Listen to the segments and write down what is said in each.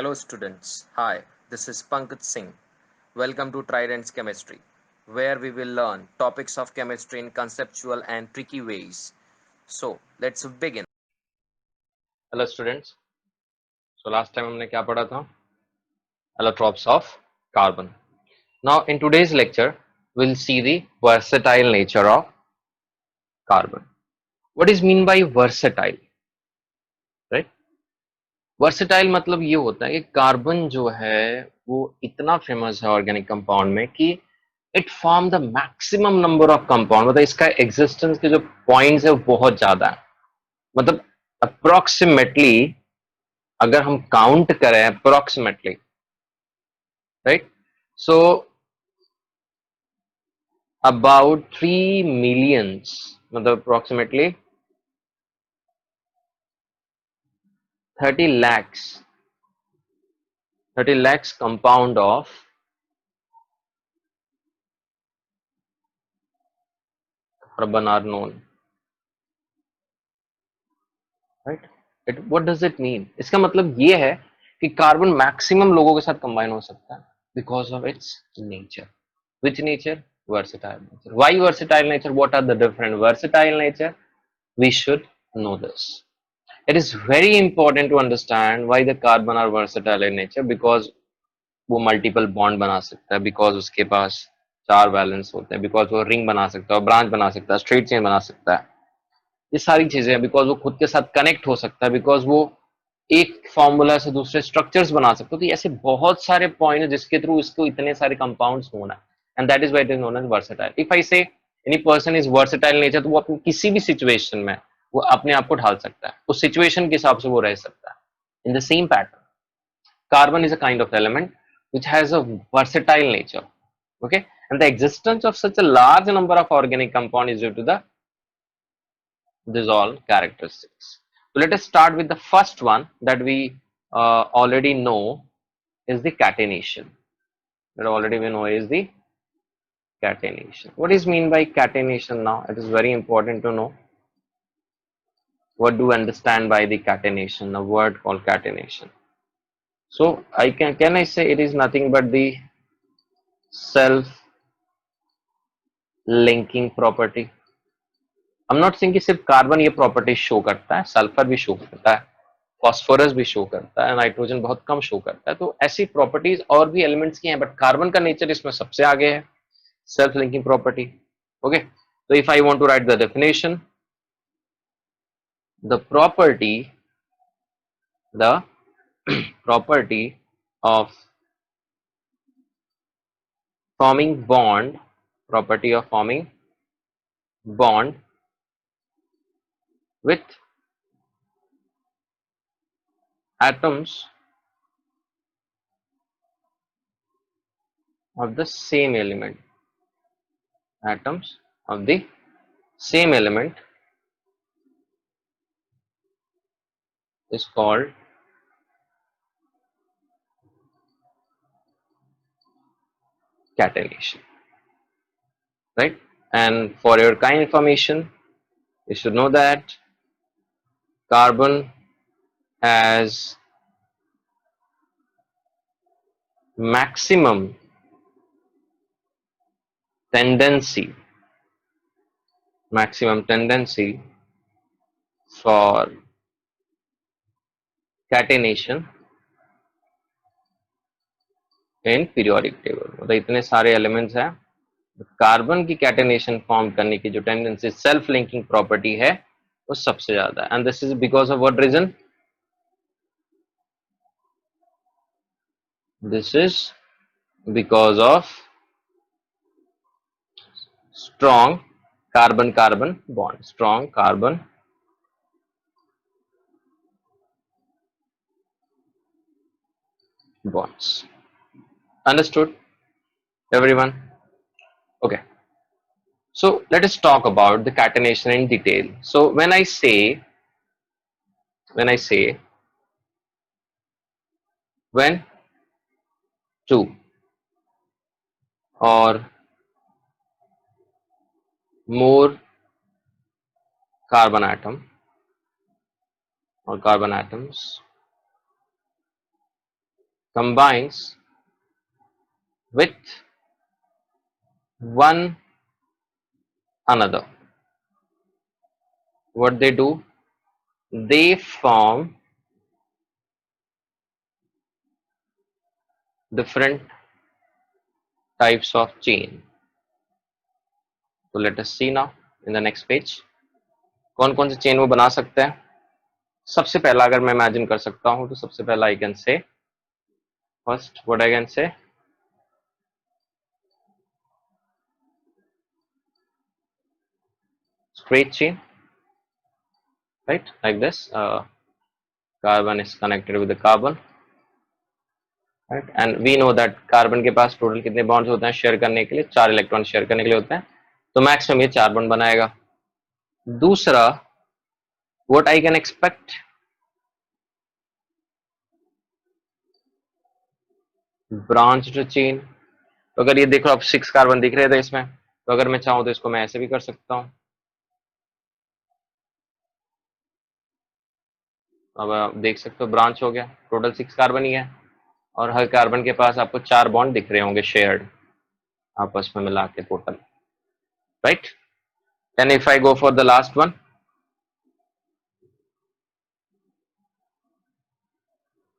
Hello students. Hi, this is Pankaj Singh. Welcome to Trident's Chemistry, where we will learn topics of chemistry in conceptual and tricky ways. So, let's begin. Hello students. So last time हमने क्या पढ़ा था? Allotropes of carbon. Now in today's lecture we'll see the versatile nature of carbon. What is mean by versatile? Right? Versatile मतलब ये होता है कि carbon जो है वो इतना फेमस है ऑर्गेनिक कंपाउंड में कि it form the maximum number of compound, मतलब इसका एग्जिस्टेंस के जो पॉइंट्स है वो बहुत ज्यादा है। मतलब अप्रोक्सीमेटली अगर हम काउंट करें approximately, right, so about 3 millions, मतलब approximately 30 lakhs 30 lakhs compound of carbon are known, right? What does it mean? इसका मतलब ये है कि कार्बन मैक्सिमम लोगों के साथ कंबाइन हो सकता है because of its nature. Which nature? Versatile nature. Why versatile nature? What are the different versatile nature? We should know this. It is very important to understand why the carbon are versatile in nature, because वो multiple bond बना सकता है, because उसके पास चार balance होते हैं, because वो ring बना सकता है, ब्रांच बना सकता है, स्ट्रेट चेन बना सकता है, ये सारी चीजें हैं, बिकॉज वो खुद के साथ कनेक्ट हो सकता है, बिकॉज वो एक फॉर्मूला से दूसरे स्ट्रक्चर्स बना सकते हो. तो ऐसे बहुत सारे पॉइंट है जिसके थ्रू इसको इतने सारे कंपाउंड्स होना है, and that is why it is known as versatile. If I say any person is versatile nature, तो वो अपनी किसी भी सिचुएशन में वो अपने आप को ढाल सकता है, उस सिचुएशन के हिसाब से वो रह सकता है. In the same pattern, carbon is a kind of element which has a versatile nature. Okay, and the existence of such a large number of organic compound is due to the dissolve characteristics. So let us start with the first one that we already know is the catenation. That already we know is the catenation. What is mean by catenation? Now it is very important to know what do we understand by the catenation, a word called catenation. So can I say it is nothing but the self linking property. I'm not saying कि सिर्फ carbon ये property show करता है, sulphur भी show करता है, phosphorus भी show करता है, नाइट्रोजन बहुत कम शो करता है. तो ऐसी प्रॉपर्टीज और भी एलिमेंट्स की हैं, बट कार्बन का नेचर इसमें सबसे आगे है, सेल्फ लिंकिंग प्रॉपर्टी. ओके, तो if I want to write the definition, the property the property of forming bond property of forming bond with atoms of the same element, atoms of the same element is called catenation, right? And for your kind information, you should know that carbon has maximum tendency for catenation in periodic table. मतलब इतने सारे elements हैं, carbon की catenation form करने की जो tendency, self linking property है, वो सबसे ज्यादा है. And this is because of what reason? This is because of strong carbon carbon bond, strong carbon bonds. Understood, everyone? Okay, so let us talk about the catenation in detail. So when I say when two or more carbon atom or carbon atoms combines with one another, what they do, they form different types of chain. So let us see now in the next page कौन कौन से chain वो बना सकते हैं. सबसे पहला अगर मैं इमेजिन कर सकता हूं तो सबसे पहला I can say first what I can say straight chain, right, like this. Carbon is connected with the carbon, right, and we know that carbon के पास टोटल कितने बॉन्ड्स होते हैं शेयर करने के लिए, 4 इलेक्ट्रॉन शेयर करने के लिए होते हैं, तो मैक्सिमम ये 4 बॉन्ड बनाएगा. दूसरा what I can expect, branched chain. तो अगर ये देखो आप 6 कार्बन दिख रहे थे इसमें, तो अगर मैं चाहूं तो इसको मैं ऐसे भी कर सकता हूं. अब आप देख सकते हो ब्रांच हो गया, टोटल 6 कार्बन ही है, और हर कार्बन के पास आपको 4 बॉन्ड दिख रहे होंगे शेयर्ड आपस में मिला के total, right. Then if I go for the last one,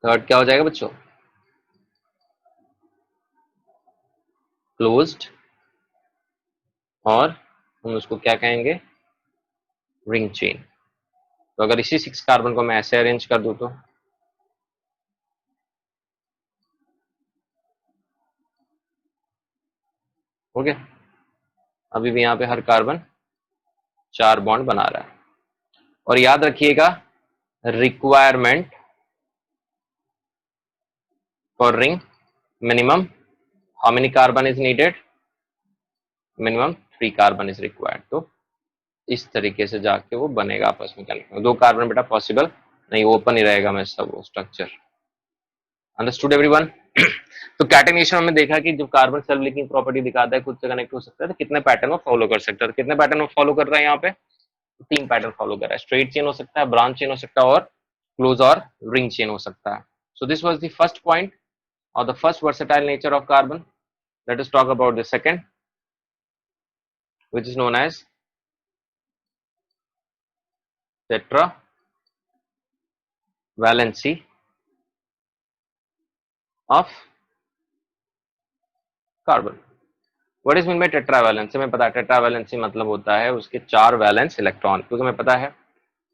third क्या हो जाएगा बच्चों, क्लोज्ड, और हम उसको क्या कहेंगे, रिंग चेन. तो अगर इसी 6 कार्बन को मैं ऐसे अरेंज कर दूं तो ओके, अभी भी यहाँ पे हर कार्बन 4 बॉन्ड बना रहा है. और याद रखिएगा requirement for ring minimum, how many carbon is needed, minimum 3 carbon is required. तो इस तरीके से जाके वो बनेगा आपस में कनेक्ट. 2 कार्बन बेटा पॉसिबल नहीं, ओपन ही रहेगा मैं सब वो स्ट्रक्चर. Understood everyone. तो कैटेनेशन हमने देखा कि जब कार्बन सेल्फ लिंकिंग प्रॉपर्टी दिखाता है खुद से कनेक्ट हो सकता है, तो कितने पैटर्न वो फॉलो कर सकता है. कितने पैटर्न वो फॉलो कर रहा है यहाँ पे, 3 पैटर्न फॉलो कर रहा है. स्ट्रेट चेन हो सकता है, ब्रांच चेन हो सकता है, और क्लोज और रिंग चेन हो सकता है. So this was the first point or the first versatile nature of carbon. Let us talk about the second, which is known as tetravalency of carbon. What is mean by tetravalency? हमें पता है tetravalency मतलब होता है उसके 4 valence electron, क्योंकि हमें पता है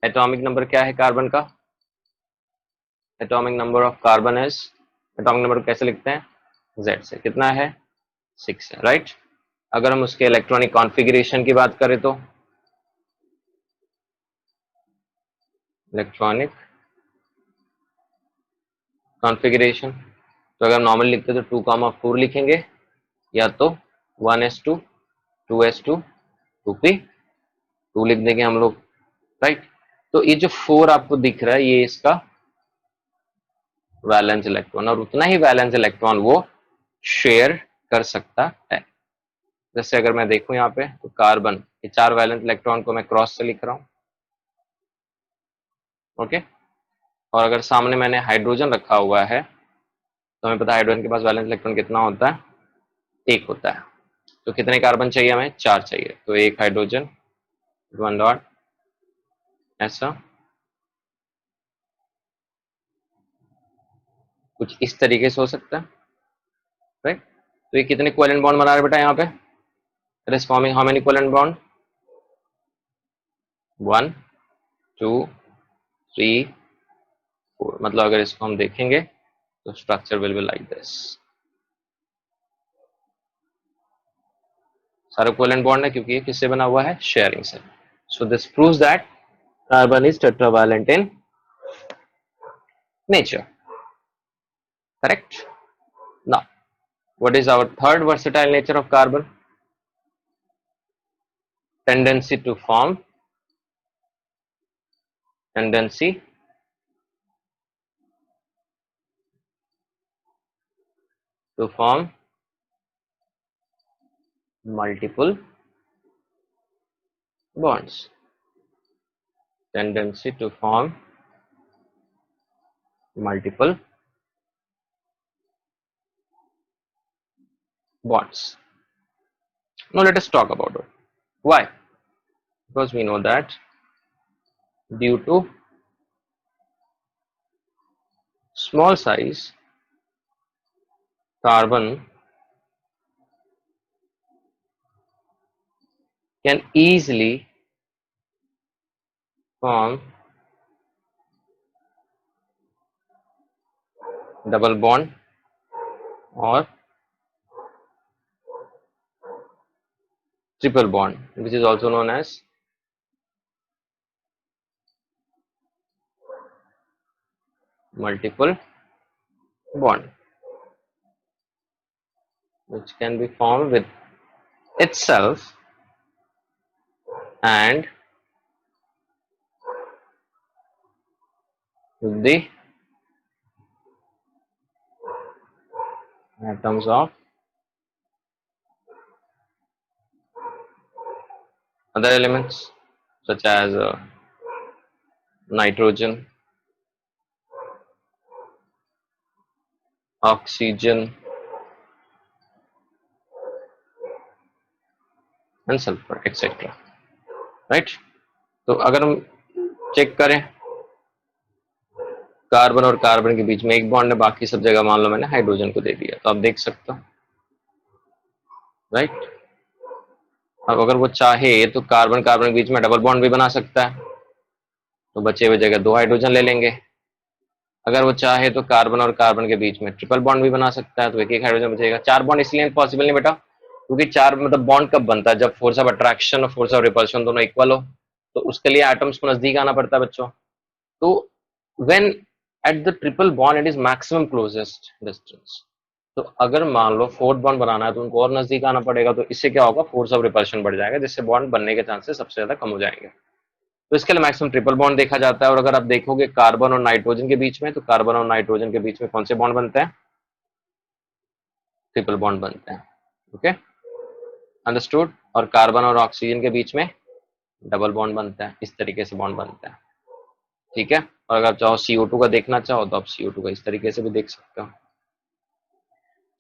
एटॉमिक नंबर क्या है कार्बन का, atomic number of carbon is, atomic number कैसे लिखते हैं, Z से. कितना है, 6 है, राइट. अगर हम उसके इलेक्ट्रॉनिक कॉन्फ़िगरेशन की बात करें तो इलेक्ट्रॉनिक कॉन्फ़िगरेशन, तो अगर नॉर्मल लिखते तो 2,4 लिखेंगे, या तो 1s2 2s2 2p 2 लिख देंगे हम लोग, राइट. तो ये जो 4 आपको दिख रहा है ये इसका वैलेंस इलेक्ट्रॉन, और उतना ही वैलेंस इलेक्ट्रॉन वो शेयर कर सकता है. जैसे अगर मैं देखूं यहाँ पे तो कार्बन के 4 वैलेंस इलेक्ट्रॉन को मैं क्रॉस से लिख रहा हूँ, ओके. और अगर सामने मैंने हाइड्रोजन रखा हुआ है तो हमें पता है हाइड्रोजन के पास वैलेंस इलेक्ट्रॉन कितना होता है, 1 होता है. तो कितने कार्बन चाहिए हमें, 4 चाहिए. तो 1 हाइड्रोजन 1 डॉट, ऐसा कुछ इस तरीके से हो सकता है, राइट. तो ये कितने कोवेलेंट बॉन्ड बना रहे बेटा यहाँ पे, it is forming how many covalent bond, 1 2 3 4. मतलब अगर इसको हम देखेंगे तो structure will be like this, सारे कोवेलेंट बॉन्ड है क्योंकि ये किससे बना हुआ है, शेयरिंग से. So this proves that carbon is tetravalent in nature, correct. Now what is our third versatile nature of carbon, tendency to form, tendency to form multiple bonds, tendency to form multiple bonds. Now let us talk about it. Why? Because we know that due to small size, carbon can easily form double bond or triple bond, which is also known as multiple bond, which can be formed with itself and with the atoms of other elements such as nitrogen, oxygen and sulfur etc. Right, तो अगर हम check करें carbon और carbon के बीच में एक bond है, बाकी सब जगह मान लो मैंने हाइड्रोजन को दे दिया, तो आप देख सकते हो राइट। अब अगर वो चाहे तो कार्बन कार्बन के बीच में डबल बॉन्ड भी बना सकता है, तो बचे हुए जगह 2 हाइड्रोजन ले लेंगे। अगर वो चाहे तो कार्बन और कार्बन के बीच में ट्रिपल बॉन्ड भी बना सकता है, तो एक एक हाइड्रोजन बचेगा। 4 बॉन्ड इसलिए पॉसिबल नहीं बेटा, क्योंकि 4 मतलब बॉन्ड कब बनता है, जब फोर्स ऑफ अट्रैक्शन और फोर्स ऑफ रिपल्शन दोनों इक्वल हो, तो उसके लिए एटम्स को नजदीक आना पड़ता है बच्चों। तो when at the triple bond it is maximum closest distance, तो अगर मान लो फोर्थ बॉन्ड बनाना है तो उनको और नजदीक आना पड़ेगा, तो इससे क्या होगा, फोर्स ऑफ रिपल्शन बढ़ जाएगा, जिससे बॉन्ड बनने के चांसेस सबसे ज्यादा कम हो जाएंगे। तो इसके लिए मैक्सिमम ट्रिपल बॉन्ड देखा जाता है। और अगर आप देखोगे कार्बन और नाइट्रोजन के बीच में, तो कार्बन और नाइट्रोजन के बीच में कौन से बॉन्ड बनते हैं, ट्रिपल बॉन्ड बनते हैं। Okay, understood. और कार्बन और ऑक्सीजन के बीच में डबल बॉन्ड बनता है, इस तरीके से बॉन्ड बनता है, ठीक है। और अगर चाहो CO2 का देखना चाहो तो आप CO2 का इस तरीके से भी देख सकते हो।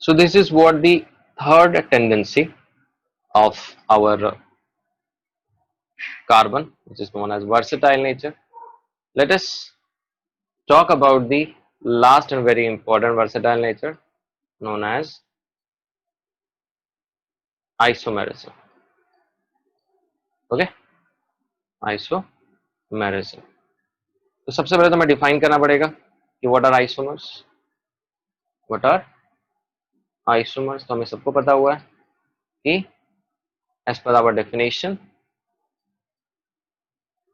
So this is what the third tendency of our carbon, which is known as versatile nature. Let us talk about the last and very important versatile nature known as isomerism. Okay, isomerism. तो सबसे पहले तो मैं define करना पड़ेगा कि what are isomers. What are isomers तो हमें सबको पता हुआ है कि एज पर आवर डेफिनेशन,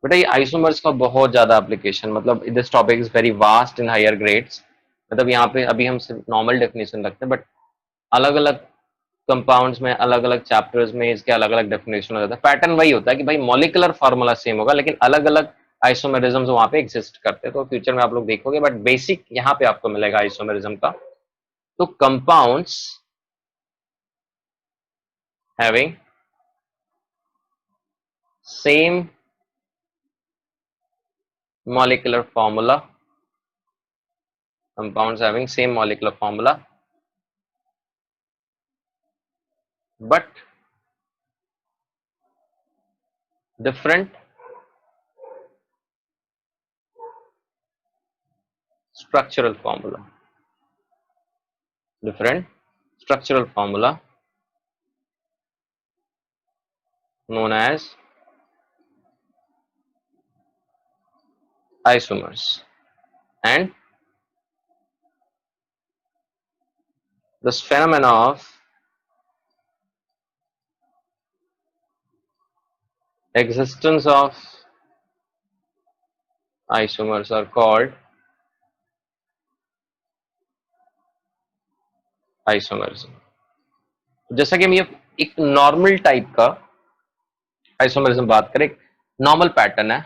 बेटा ये आइसोमर्स का बहुत ज्यादा एप्लीकेशन, मतलब this topic is very vast in higher grades. मतलब यहाँ पे अभी हम सिर्फ नॉर्मल डेफिनेशन रखते हैं, बट अलग अलग कंपाउंड्स में अलग अलग चैप्टर्स में इसके अलग अलग डेफिनेशन हो जाता है। पैटर्न वही होता है कि भाई मॉलिकुलर फार्मूला सेम होगा, लेकिन अलग अलग आइसोमेरिज्म वहां पे एग्जिस्ट करते हैं, तो फ्यूचर में आप लोग देखोगे, बट बेसिक यहाँ पे आपको मिलेगा आइसोमेरिज्म का। तो compounds having same molecular formula, compounds having same molecular formula but different structural formula, different structural formula known as isomers. And this phenomena of existence of isomers are called isomerism. जैसा कि हम ये एक normal type का isomerism बात करें, normal pattern है,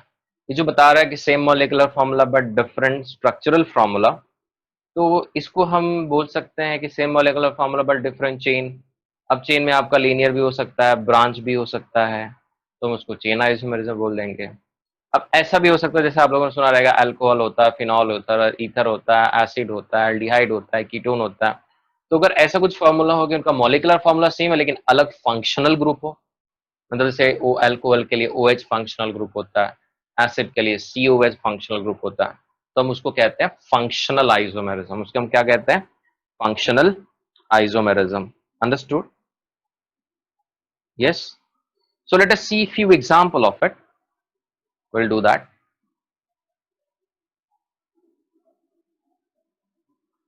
ये जो बता रहा है कि same molecular formula but different structural formula, तो इसको हम बोल सकते हैं कि same molecular formula but different chain. अब चेन में आपका लीनियर भी हो सकता है, ब्रांच भी हो सकता है, तो हम उसको चेन आइसोमेरिज्म बोल देंगे। अब ऐसा भी हो सकता है, जैसे आप लोगों ने सुना रहेगा, अल्कोहल होता है, फिनॉल होता है, ईथर होता है, एसिड होता है, एल्डिहाइड होता है, कीटोन होता है, तो अगर ऐसा कुछ फॉर्मूला हो कि उनका मॉलिकुलर फॉर्मूला सेम है लेकिन अलग फंक्शनल ग्रुप हो, मतलब जैसे ओ अल्कोहल के लिए OH फंक्शनल ग्रुप होता है, एसिड के लिए COH फंक्शनल ग्रुप होता है, तो हम उसको कहते हैं फंक्शनल आइसोमेरिज्म। उसको हम क्या कहते हैं? Functional isomerism. Understood? Yes. So let us see few example of it. We'll do that.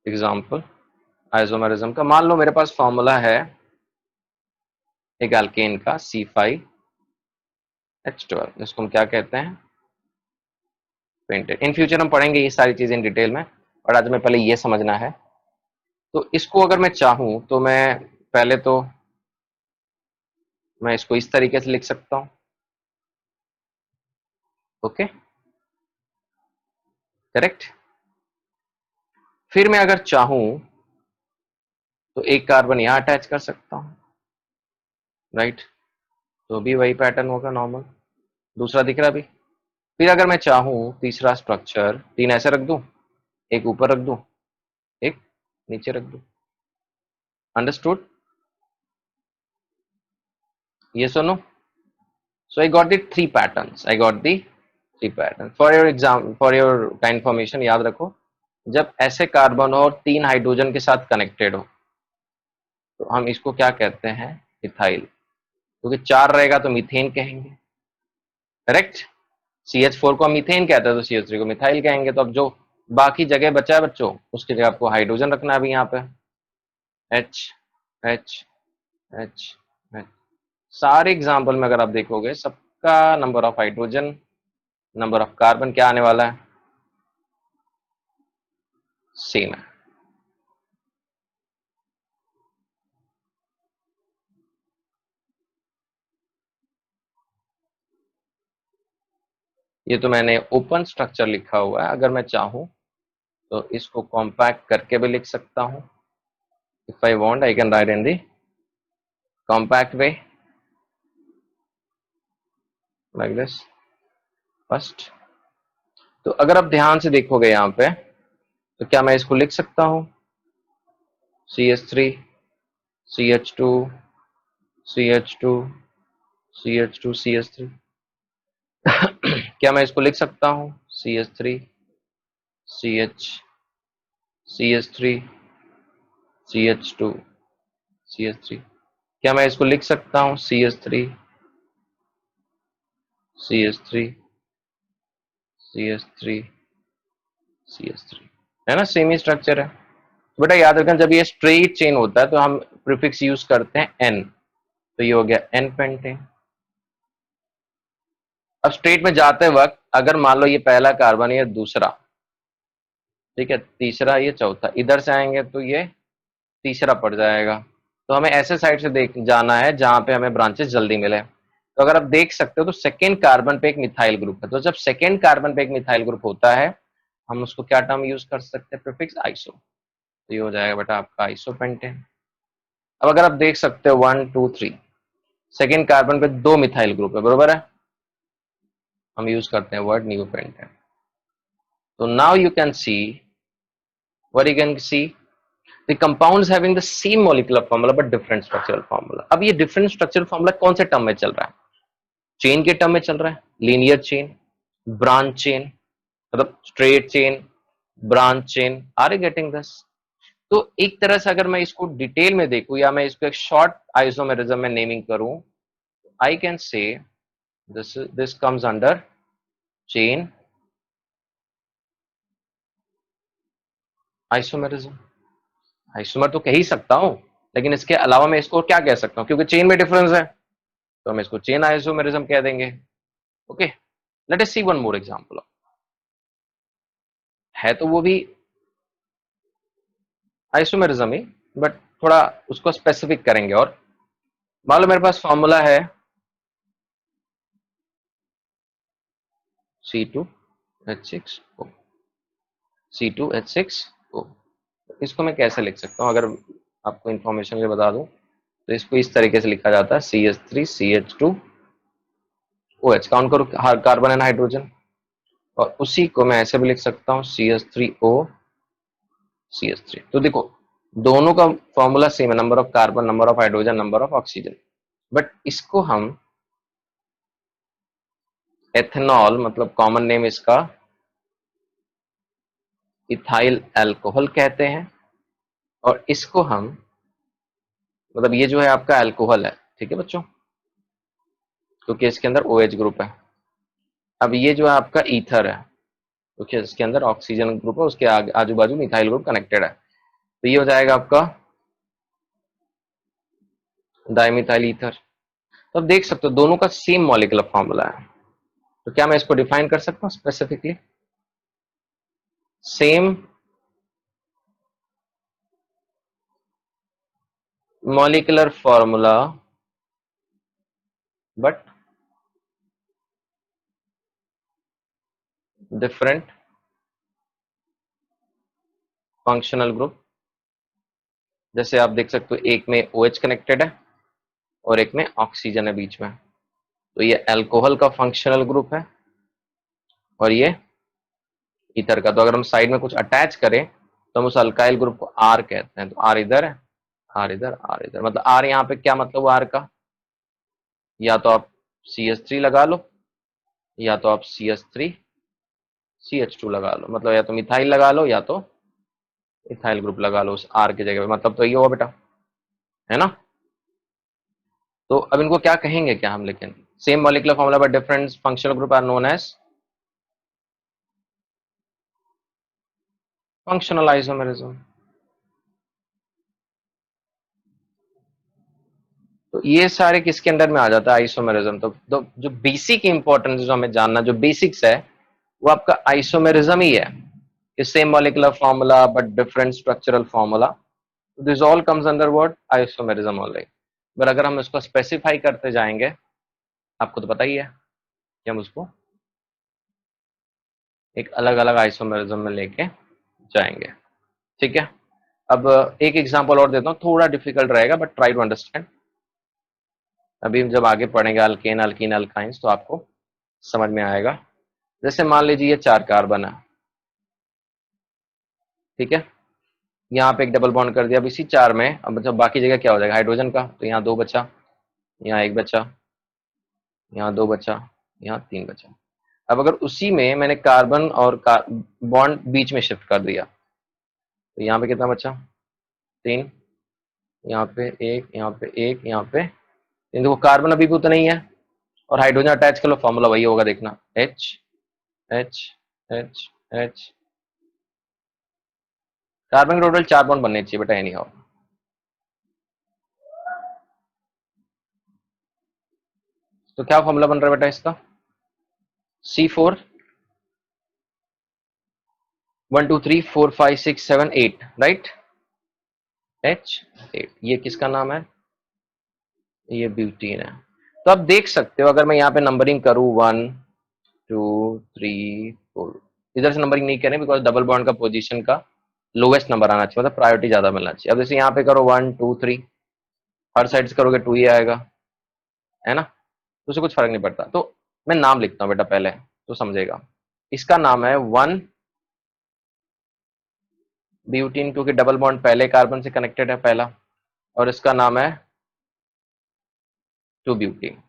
Example isomerism का, मान लो मेरे पास फॉर्मूला है एक एल्केन का C5H12, जिसको हम क्या कहते हैं? पेंटेड। इन फ्यूचर हम पढ़ेंगे ये सारी चीजें इन डिटेल में, और आज में पहले ये समझना है। तो इसको अगर मैं चाहूं तो मैं पहले तो मैं इसको इस तरीके से लिख सकता हूं। Okay, correct. फिर मैं अगर चाहूं तो एक कार्बन यहां अटैच कर सकता हूं, राइट? तो भी वही पैटर्न होगा नॉर्मल, दूसरा दिख रहा भी। फिर अगर मैं चाहूं तीसरा स्ट्रक्चर, तीन ऐसे रख दूं, एक ऊपर रख दूं, एक नीचे रख दूं। अंडरस्टूड? ये सुनो। So I got the three patterns. I got the three patterns. For your exam, for your का information याद रखो, जब ऐसे कार्बन और तीन हाइड्रोजन के साथ कनेक्टेड हो तो हम इसको क्या कहते हैं? इथाइल। क्योंकि चार रहेगा तो मीथेन कहेंगे, करेक्ट? CH4 को हम मीथेन कहते हैं तो CH3 को मिथाइल कहेंगे। तो अब जो बाकी जगह बचा है बच्चों, उसकी जगह आपको हाइड्रोजन रखना है अभी यहाँ पे। H H H H। सारे एग्जाम्पल में अगर आप देखोगे सबका number of hydrogen, number of carbon क्या आने वाला है? सेम है। ये तो मैंने ओपन स्ट्रक्चर लिखा हुआ है, अगर मैं चाहूं तो इसको कॉम्पैक्ट करके भी लिख सकता हूं। If I want I can write in the compact way like this first. तो अगर आप ध्यान से देखोगे यहाँ पे, तो क्या मैं इसको लिख सकता हूं? CH3 CH2 CH2 CH2 CH3। क्या मैं इसको लिख सकता हूं? CH3 CH CH3 CH2 CH3। क्या मैं इसको लिख सकता हूं? CH3 CH3 CH3 CH3। है ना, सेम ही स्ट्रक्चर है। बेटा याद रखना, जब ये स्ट्रेट चेन होता है तो हम प्रीफिक्स यूज करते हैं N, तो ये हो गया N पेंटेन। अब स्ट्रेट में जाते वक्त अगर मान लो ये पहला कार्बन, ये दूसरा, ठीक है, तीसरा, ये चौथा, इधर से आएंगे तो ये तीसरा पड़ जाएगा। तो हमें ऐसे साइड से देख जाना है जहां पे हमें ब्रांचेस जल्दी मिले। तो अगर आप देख सकते हो तो सेकेंड कार्बन पे एक मिथाइल ग्रुप है, तो जब सेकेंड कार्बन पे एक मिथाइल ग्रुप होता है हम उसको क्या टर्म यूज कर सकते हैं? Prefix iso. तो ये हो जाएगा बेटा आपका आइसोपेंटेन। अब अगर आप देख सकते हो 1 2 3, सेकेंड कार्बन पे दो मिथाइल ग्रुप है, बरोबर है, हम यूज करते हैं वर्ड न्यूपेंटेन। तो now you can see, what you can see, the compounds having the same molecular formula but different structural formula। अब ये different structural formula कौन से टर्म में चल रहा है? चेन के टर्म में चल रहा है, लीनियर चेन, ब्रांच चेन, मतलब straight chain, branch chain. Are you getting this? तो एक तरह से अगर मैं इसको डिटेल में देखूं या मैं इसको एक शॉर्ट आइसोमेरिज्म में नेमिंग करूं, I can say this comes under chain isomerism. Isomer तो कह ही सकता हूं, लेकिन इसके अलावा मैं इसको क्या कह सकता हूं? क्योंकि चेन में डिफरेंस है तो हम इसको चेन आइसोमेरिज्म कह देंगे। ओके, लेट अस सी वन मोर एग्जांपल। है तो वो भी आइसोमेरिज्म ही, बट थोड़ा उसको स्पेसिफिक करेंगे। और मान लो मेरे पास फॉर्मूला है C2H6O, C2H6O। इसको मैं कैसे लिख सकता हूं? अगर आपको इंफॉर्मेशन के लिए बता दूं तो इसको इस तरीके से लिखा जाता है CH3CH2OH। काउंट करो, कार्बन एंड हाइड्रोजन। और उसी को मैं ऐसे भी लिख सकता हूं CH3O CH3। तो देखो दोनों का फॉर्मूला सेम है, number of carbon, number of hydrogen, number of oxygen, but इसको हम एथेनॉल, मतलब कॉमन नेम इसका इथाइल अल्कोहल कहते हैं, और इसको हम, मतलब ये जो है आपका अल्कोहल है, ठीक है बच्चों, क्योंकि इसके अंदर OH ग्रुप है। अब ये जो है आपका ईथर है, क्योंकि इसके अंदर ऑक्सीजन ग्रुप है, उसके आजू बाजू मिथाइल ग्रुप कनेक्टेड है, तो ये हो जाएगा आपका डाइमिथाइल ईथर। तो अब देख सकते हो दोनों का सेम मॉलिक्यूलर फॉर्मूला है, तो क्या मैं इसको डिफाइन कर सकता हूँ specifically? Same molecular formula but different functional group. जैसे आप देख सकते हो एक में OH कनेक्टेड है और एक में ऑक्सीजन है बीच में, तो ये अल्कोहल का फंक्शनल ग्रुप है और ये ईथर का। तो अगर हम साइड में कुछ अटैच करें तो हम उस अल्काइल ग्रुप को R कहते हैं। तो R इधर है, R इधर, R इधर, मतलब R यहाँ पे क्या मतलब R का, या तो आप CH3 लगा लो, या तो आप CH3 CH2 लगा लो, मतलब या तो मिथाइल लगा लो या तो इथाइल ग्रुप लगा लो उस R की जगह पे, मतलब तो ये होगा बेटा, है ना। तो अब इनको क्या कहेंगे क्या हम, लेकिन same molecular formula but different functional group are known as functional isomerism. तो ये सारे किसके अंडर में आ जाता है? आइसोमेरिज्म। तो जो बेसिक इंपॉर्टेंस जो हमें जानना, जो बेसिक्स है, वो आपका आइसोमेरिज्म ही है कि same molecular formula but different structural formula, this all comes under word isomerism only. But अगर हम इसको स्पेसिफाई करते जाएंगे, आपको तो पता ही है कि हम उसको एक अलग अलग आइसोमेरिज्म में लेके जाएंगे, ठीक है। अब एक एग्जांपल और देता हूँ, थोड़ा डिफिकल्ट रहेगा बट ट्राई टू अंडरस्टैंड। अभी जब आगे पढ़ेंगे अल्केन अल्कीन अल्काइंस तो आपको समझ में आएगा। जैसे मान लीजिए ये 4 कार्बन है, ठीक है, यहाँ पे एक डबल बॉन्ड कर दिया। अब इसी 4 में अब जब बाकी जगह क्या हो जाएगा हाइड्रोजन का, तो यहाँ 2 बचा, यहाँ 1 बचा, यहाँ 2 बचा, यहाँ 3 बचा। अब अगर उसी में मैंने कार्बन और बॉन्ड बीच में शिफ्ट कर दिया, तो यहाँ पे कितना बचा? 3, यहाँ पे 1, यहाँ पे 1, यहाँ पे 3। देखो कार्बन अभी भी उतना ही है, और हाइड्रोजन अटैच कर लो, फॉर्मूला वही होगा, देखना H H H H। Carbon के टोटल 4 बॉन्ड बनने चाहिए बेटा, एनी हाउ। तो क्या फॉर्मूला बन रहा है बेटा इसका? C4 1 2 3 4 5 6 7 8, right, H8। ये किसका नाम है? ये ब्यूटीन है। तो आप देख सकते हो, अगर मैं यहाँ पे नंबरिंग करूँ 1 2 3 4, इधर से नंबरिंग नहीं करें बिकॉज डबल बॉन्ड का पोजीशन का लोवेस्ट नंबर आना चाहिए, मतलब प्रायोरिटी ज्यादा मिलना चाहिए। अब जैसे यहाँ पे करो 1 2 3, हर साइड से करोगे 2 ही आएगा, है ना, तो उससे कुछ फर्क नहीं पड़ता। तो मैं नाम लिखता हूँ बेटा पहले, तो समझेगा। इसका नाम है 1 ब्यूटीन, क्योंकि डबल बॉन्ड पहले कार्बन से कनेक्टेड है पहला, और इसका नाम है 2 ब्यूटीन।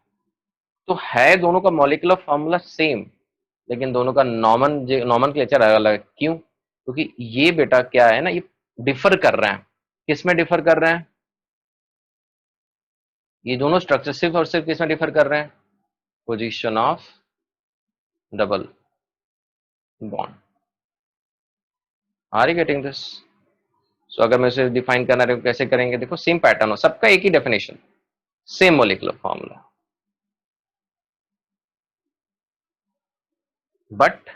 तो है दोनों का मॉलिक्यूलर फॉर्मूला सेम, लेकिन दोनों का नॉमनक्लेचर अलग अलग है। क्यों? क्योंकि ये बेटा क्या है ना, ये डिफर कर रहे हैं। किस में डिफर कर रहे हैं? ये दोनों स्ट्रक्चर सिर्फ और सिर्फ किस में डिफर कर रहे हैं? Position of double bond. Are you getting this? So अगर मैं इसे डिफाइन करना रहे कैसे करेंगे, देखो सेम पैटर्न हो, सबका एक ही definition, same molecular formula, but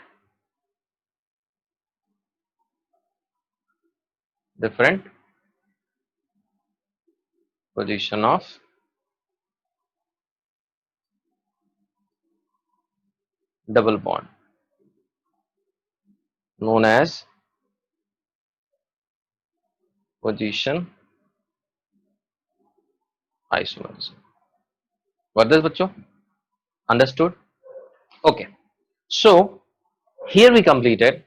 different position of double bond, known as position isomerism. What this बच्चों? Understood? Okay. So here we completed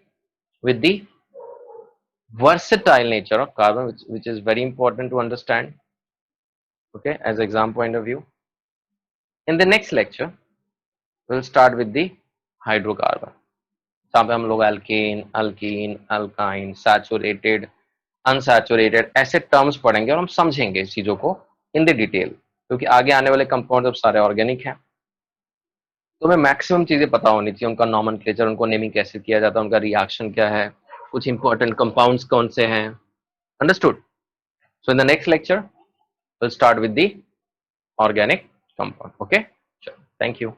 with the versatile nature of carbon, which is very important to understand, okay, as exam point of view. In the next lecture, we'll start with the hydrocarbon. जहाँ पे हम लोग alkane, alkene, alkyne, saturated, unsaturated ऐसे terms पढ़ेंगे और हम समझेंगे इस चीजों को इन द डिटेल, क्योंकि आगे आने वाले कंपाउंड अब सारे ऑर्गेनिक हैं, तो हमें मैक्सिमम चीजें पता होनी चाहिए, उनका नॉमेनक्लेचर, उनको नेमिंग कैसे किया जाता है, उनका रिएक्शन क्या है, कुछ इंपॉर्टेंट कंपाउंड्स कौन से हैं. Understood? So in the next lecture we'll start with the organic compound. Okay, sure. Thank you.